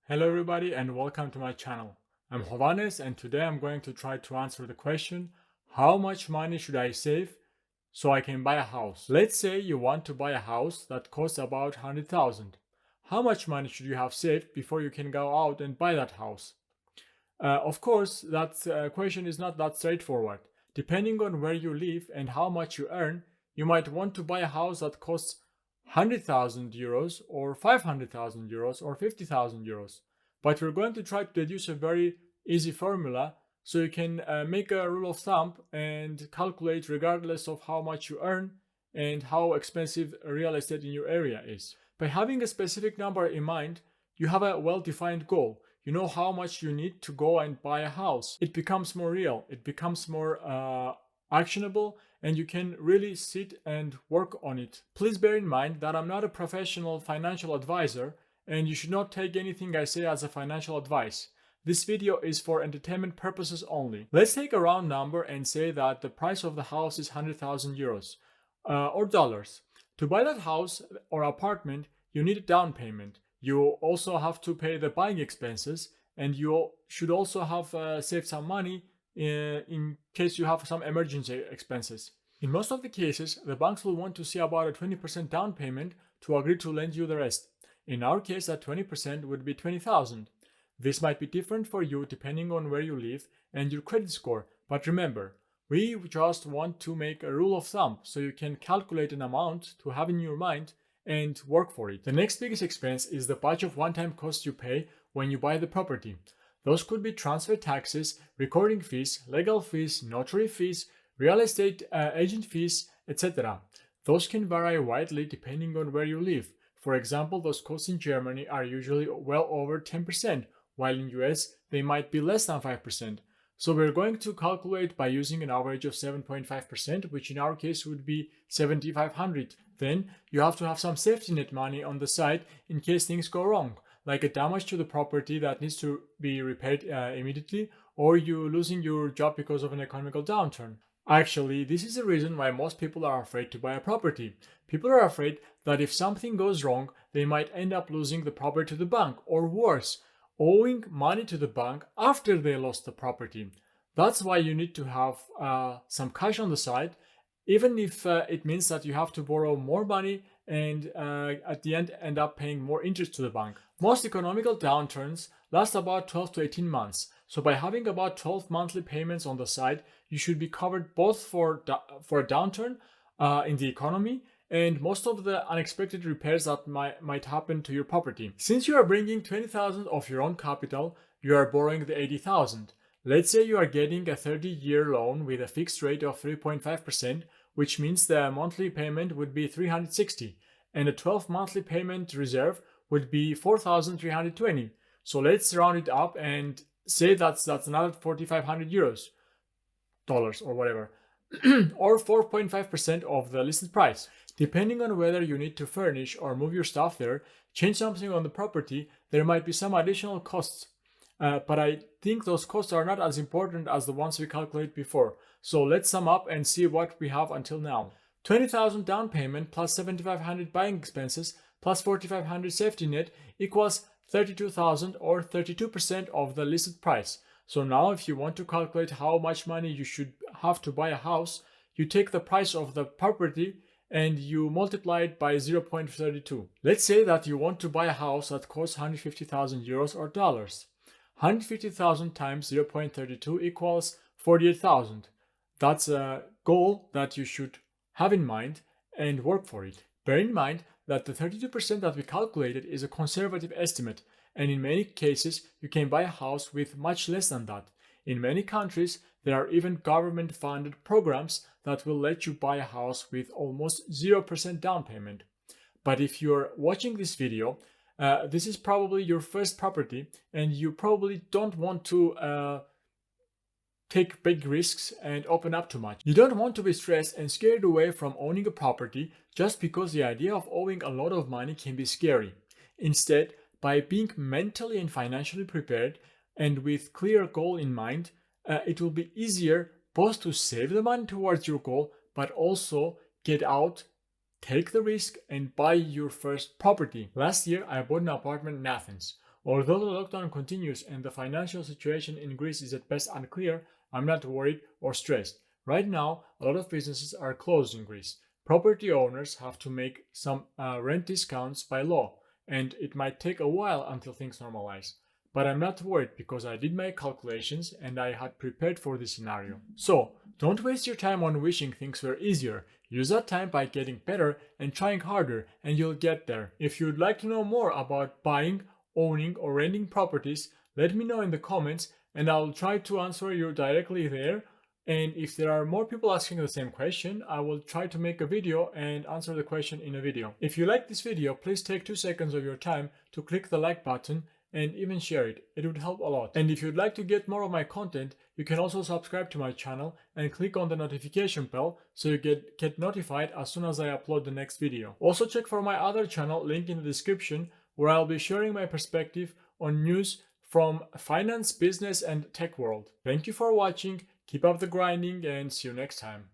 Hello everybody and welcome to my channel. I'm Jovanes and today I'm going to try to answer the question, how much money should I save so I can buy a house? Let's say you want to buy a house that costs about 100,000. How much money should you have saved before you can go out and buy that house? Of course, that question is not that straightforward. Depending on where you live and how much you earn, you might want to buy a house that costs 100,000 euros or 500,000 euros or 50,000 euros. But we're going to try to deduce a very easy formula so you can make a rule of thumb and calculate regardless of how much you earn and how expensive real estate in your area is. By having a specific number in mind, you have a well-defined goal. You know how much you need to go and buy a house. It becomes more real, it becomes more actionable, and you can really sit and work on it. Please bear in mind that I'm not a professional financial advisor, and you should not take anything I say as a financial advice. This video is for entertainment purposes only. Let's take a round number and say that the price of the house is 100,000 euros or dollars. To buy that house or apartment, you need a down payment. You also have to pay the buying expenses, and you should also have saved some money in case you have some emergency expenses. In most of the cases, the banks will want to see about a 20% down payment to agree to lend you the rest. In our case, that 20% would be 20,000. This might be different for you depending on where you live and your credit score, but remember, we just want to make a rule of thumb so you can calculate an amount to have in your mind and work for it. The next biggest expense is the batch of one-time costs you pay when you buy the property. Those could be transfer taxes, recording fees, legal fees, notary fees, real estate agent fees, etc. Those can vary widely depending on where you live. For example, those costs in Germany are usually well over 10%, while in US they might be less than 5%. So we're going to calculate by using an average of 7.5%, which in our case would be 7,500. Then you have to have some safety net money on the side in case things go wrong, like a damage to the property that needs to be repaired immediately, or you losing your job because of an economical downturn. Actually, this is the reason why most people are afraid to buy a property. People are afraid that if something goes wrong, they might end up losing the property to the bank, or worse, owing money to the bank after they lost the property. That's why you need to have some cash on the side, even if it means that you have to borrow more money and at the end up paying more interest to the bank. Most economical downturns last about 12 to 18 months. So by having about 12 monthly payments on the side, you should be covered both for a downturn in the economy and most of the unexpected repairs that might happen to your property. Since you are bringing 20,000 of your own capital, you are borrowing the 80,000. Let's say you are getting a 30-year loan with a fixed rate of 3.5%, which means the monthly payment would be 360, and a 12 monthly payment reserve would be 4,320. So let's round it up and say that's another 4,500 euros, dollars or whatever, or 4.5% of the listed price. Depending on whether you need to furnish or move your stuff there, change something on the property, there might be some additional costs. But I think those costs are not as important as the ones we calculated before. So let's sum up and see what we have until now. 20,000 down payment plus 7,500 buying expenses plus 4,500 safety net equals 32,000 or 32% of the listed price. So now if you want to calculate how much money you should have to buy a house, you take the price of the property and you multiply it by 0.32. Let's say that you want to buy a house that costs 150,000 euros or dollars. 150,000 times 0.32 equals 48,000. That's a goal that you should have in mind and work for it. Bear in mind that the 32% that we calculated is a conservative estimate, and in many cases you can buy a house with much less than that. In many countries, there are even government-funded programs that will let you buy a house with almost 0% down payment. But if you're watching this video, this is probably your first property and you probably don't want to take big risks and open up too much. You don't want to be stressed and scared away from owning a property just because the idea of owing a lot of money can be scary. Instead, by being mentally and financially prepared and with clear goal in mind, it will be easier both to save the money towards your goal, but also get out, take the risk, and buy your first property. Last year, I bought an apartment in Athens. Although the lockdown continues and the financial situation in Greece is at best unclear, I'm not worried or stressed. Right now, a lot of businesses are closed in Greece. Property owners have to make some rent discounts by law, and it might take a while until things normalize. But I'm not worried because I did my calculations and I had prepared for this scenario. So, don't waste your time on wishing things were easier. Use that time by getting better and trying harder, and you'll get there. If you'd like to know more about buying, owning, or renting properties, let me know in the comments and I'll try to answer you directly there. And if there are more people asking the same question, I will try to make a video and answer the question in a video. If you like this video, please take 2 seconds of your time to click the like button and even share it. It would help a lot. And if you'd like to get more of my content, you can also subscribe to my channel and click on the notification bell so you get notified as soon as I upload the next video. Also check for my other channel, link in the description, where I'll be sharing my perspective on news from finance, business, and tech world. Thank you for watching, keep up the grinding, and see you next time.